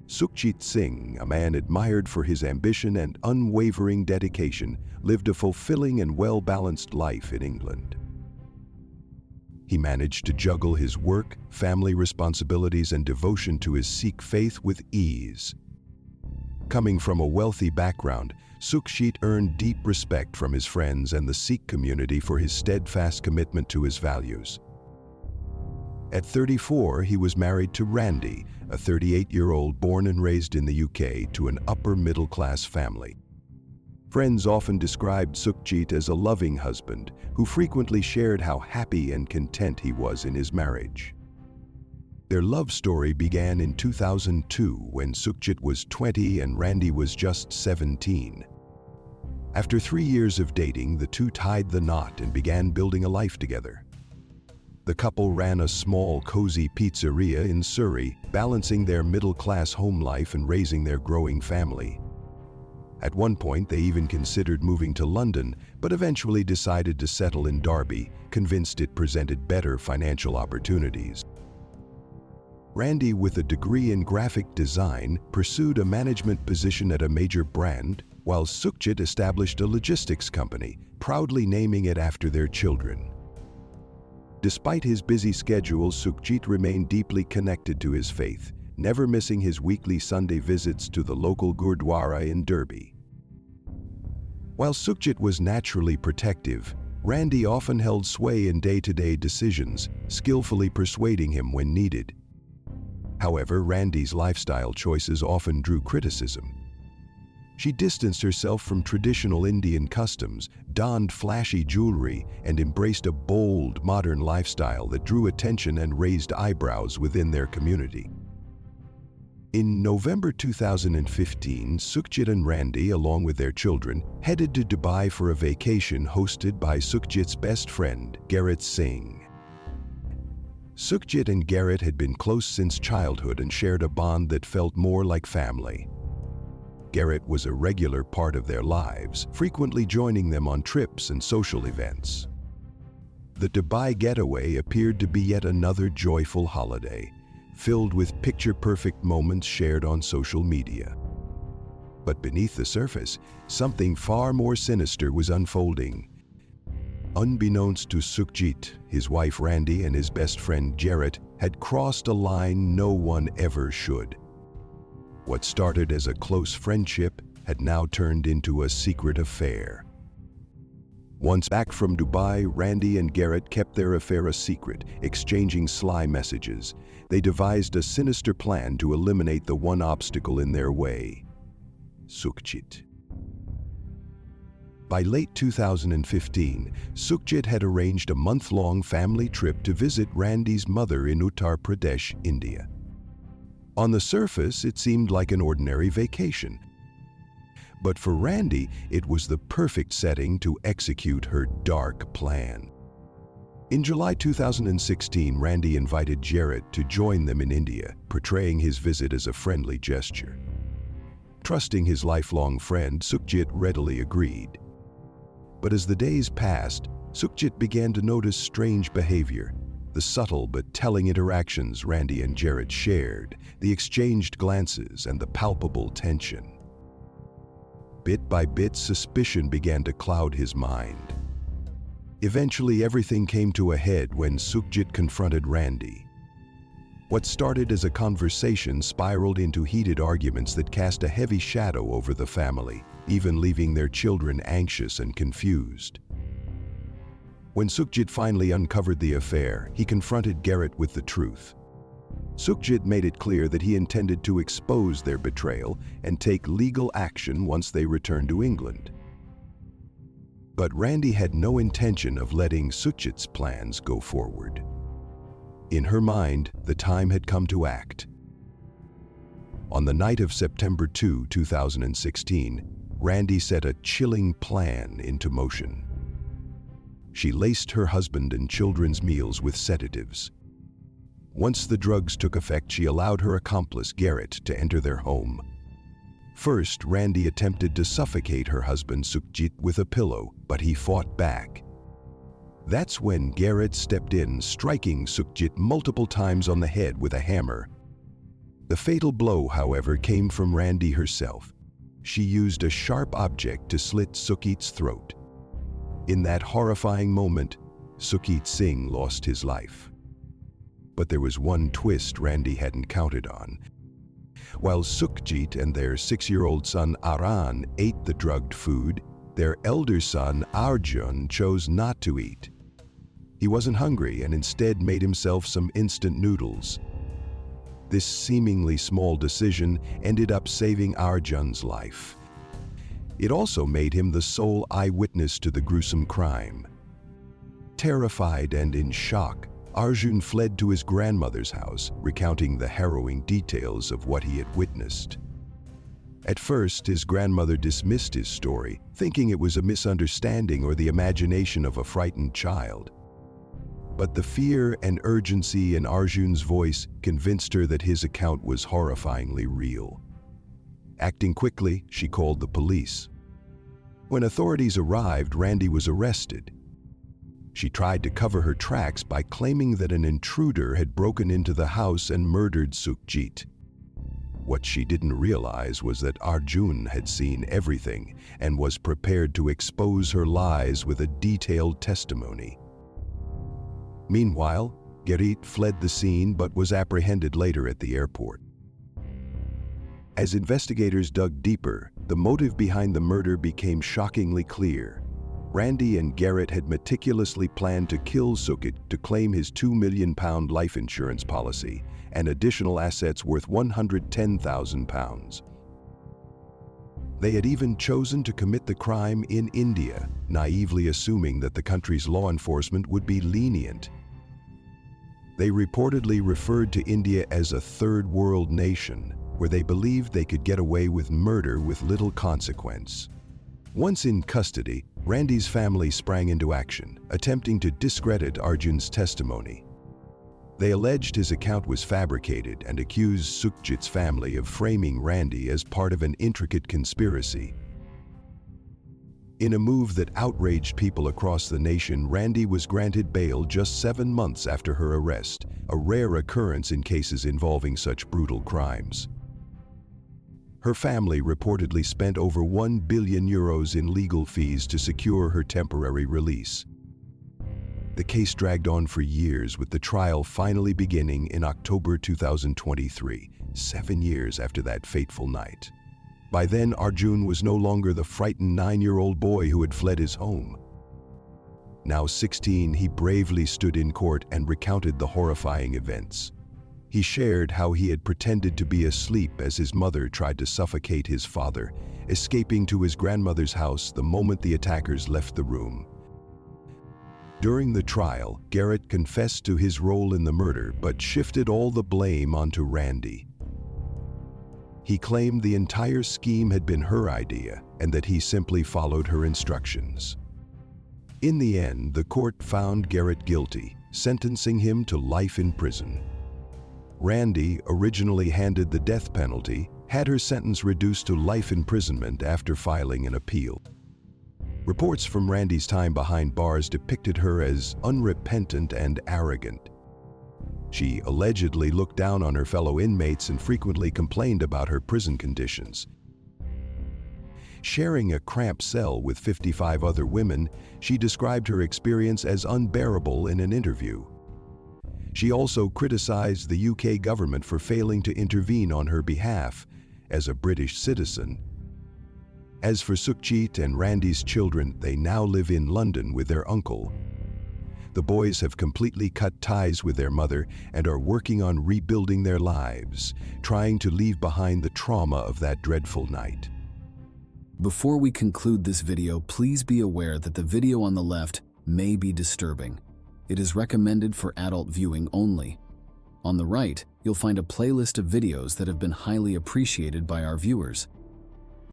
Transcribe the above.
Sukhjit Singh, a man admired for his ambition and unwavering dedication, lived a fulfilling and well-balanced life in England. He managed to juggle his work, family responsibilities, and devotion to his Sikh faith with ease. Coming from a wealthy background, Sukhjit earned deep respect from his friends and the Sikh community for his steadfast commitment to his values. At 34, he was married to Randy, a 38-year-old born and raised in the UK, to an upper-middle-class family. Friends often described Sukhjit as a loving husband who frequently shared how happy and content he was in his marriage. Their love story began in 2002 when Sukhjit was 20 and Randy was just 17. After 3 years of dating, the two tied the knot and began building a life together. The couple ran a small, cozy pizzeria in Surrey, balancing their middle-class home life and raising their growing family. At one point, they even considered moving to London, but eventually decided to settle in Derby, convinced it presented better financial opportunities. Randy, with a degree in graphic design, pursued a management position at a major brand, while Sukhjit established a logistics company, proudly naming it after their children. Despite his busy schedule, Sukhjit remained deeply connected to his faith, never missing his weekly Sunday visits to the local Gurdwara in Derby. While Sukhjit was naturally protective, Randy often held sway in day-to-day decisions, skillfully persuading him when needed. However, Randy's lifestyle choices often drew criticism. She distanced herself from traditional Indian customs, donned flashy jewelry, and embraced a bold, modern lifestyle that drew attention and raised eyebrows within their community. In November 2015, Sukhjit and Randy, along with their children, headed to Dubai for a vacation hosted by Sukhjit's best friend, Garrett Singh. Sukhjit and Garrett had been close since childhood and shared a bond that felt more like family. Garrett was a regular part of their lives, frequently joining them on trips and social events. The Dubai getaway appeared to be yet another joyful holiday, filled with picture-perfect moments shared on social media. But beneath the surface, something far more sinister was unfolding. Unbeknownst to Sukhjit, his wife Randy and his best friend Garrett had crossed a line no one ever should. What started as a close friendship had now turned into a secret affair. Once back from Dubai, Randy and Garrett kept their affair a secret, exchanging sly messages. They devised a sinister plan to eliminate the one obstacle in their way: Sukhjit. By late 2015, Sukhjit had arranged a month-long family trip to visit Randy's mother in Uttar Pradesh, India. On the surface, it seemed like an ordinary vacation. But for Randy, it was the perfect setting to execute her dark plan. In July 2016, Randy invited Garrett to join them in India, portraying his visit as a friendly gesture. Trusting his lifelong friend, Sukhjit readily agreed. But as the days passed, Sukhjit began to notice strange behavior. The subtle but telling interactions Randy and Garrett shared, the exchanged glances, and the palpable tension. Bit by bit, suspicion began to cloud his mind. Eventually, everything came to a head when Sukhjit confronted Randy. What started as a conversation spiraled into heated arguments that cast a heavy shadow over the family, even leaving their children anxious and confused. When Sukhjit finally uncovered the affair, he confronted Garrett with the truth. Sukhjit made it clear that he intended to expose their betrayal and take legal action once they returned to England. But Randy had no intention of letting Sukhjit's plans go forward. In her mind, the time had come to act. On the night of September 2, 2016, Randy set a chilling plan into motion. She laced her husband and children's meals with sedatives. Once the drugs took effect, she allowed her accomplice, Garrett, to enter their home. First, Randy attempted to suffocate her husband, Sukhjit, with a pillow, but he fought back. That's when Garrett stepped in, striking Sukhjit multiple times on the head with a hammer. The fatal blow, however, came from Randy herself. She used a sharp object to slit Sukhit's throat. In that horrifying moment, Sukhit Singh lost his life. But there was one twist Randy hadn't counted on. While Sukhjit and their 6-year-old son Aran ate the drugged food, their elder son Arjun chose not to eat. He wasn't hungry and instead made himself some instant noodles. This seemingly small decision ended up saving Arjun's life. It also made him the sole eyewitness to the gruesome crime. Terrified and in shock, Arjun fled to his grandmother's house, recounting the harrowing details of what he had witnessed. At first, his grandmother dismissed his story, thinking it was a misunderstanding or the imagination of a frightened child. But the fear and urgency in Arjun's voice convinced her that his account was horrifyingly real. Acting quickly, she called the police. When authorities arrived, Randy was arrested. She tried to cover her tracks by claiming that an intruder had broken into the house and murdered Sukhjit. What she didn't realize was that Arjun had seen everything and was prepared to expose her lies with a detailed testimony. Meanwhile, Gerrit fled the scene but was apprehended later at the airport. As investigators dug deeper, the motive behind the murder became shockingly clear. Randy and Gerrit had meticulously planned to kill Sukhit to claim his £2 million life insurance policy and additional assets worth £110,000. They had even chosen to commit the crime in India, naively assuming that the country's law enforcement would be lenient. They reportedly referred to India as a third world nation, where they believed they could get away with murder with little consequence. Once in custody, Randy's family sprang into action, attempting to discredit Arjun's testimony. They alleged his account was fabricated and accused Sukhjit's family of framing Randy as part of an intricate conspiracy. In a move that outraged people across the nation, Randy was granted bail just 7 months after her arrest, a rare occurrence in cases involving such brutal crimes. Her family reportedly spent over €1 billion in legal fees to secure her temporary release. The case dragged on for years, with the trial finally beginning in October 2023, 7 years after that fateful night. By then, Arjun was no longer the frightened 9-year-old boy who had fled his home. Now 16, he bravely stood in court and recounted the horrifying events. He shared how he had pretended to be asleep as his mother tried to suffocate his father, escaping to his grandmother's house the moment the attackers left the room. During the trial, Gerrit confessed to his role in the murder but shifted all the blame onto Randy. He claimed the entire scheme had been her idea and that he simply followed her instructions. In the end, the court found Gerrit guilty, sentencing him to life in prison. Randy, originally handed the death penalty, had her sentence reduced to life imprisonment after filing an appeal. Reports from Randy's time behind bars depicted her as unrepentant and arrogant. She allegedly looked down on her fellow inmates and frequently complained about her prison conditions. Sharing a cramped cell with 55 other women, she described her experience as unbearable in an interview. She also criticized the UK government for failing to intervene on her behalf as a British citizen. As for Sukhjit and Randy's children, they now live in London with their uncle. The boys have completely cut ties with their mother and are working on rebuilding their lives, trying to leave behind the trauma of that dreadful night. Before we conclude this video, please be aware that the video on the left may be disturbing. It is recommended for adult viewing only. On the right, you'll find a playlist of videos that have been highly appreciated by our viewers.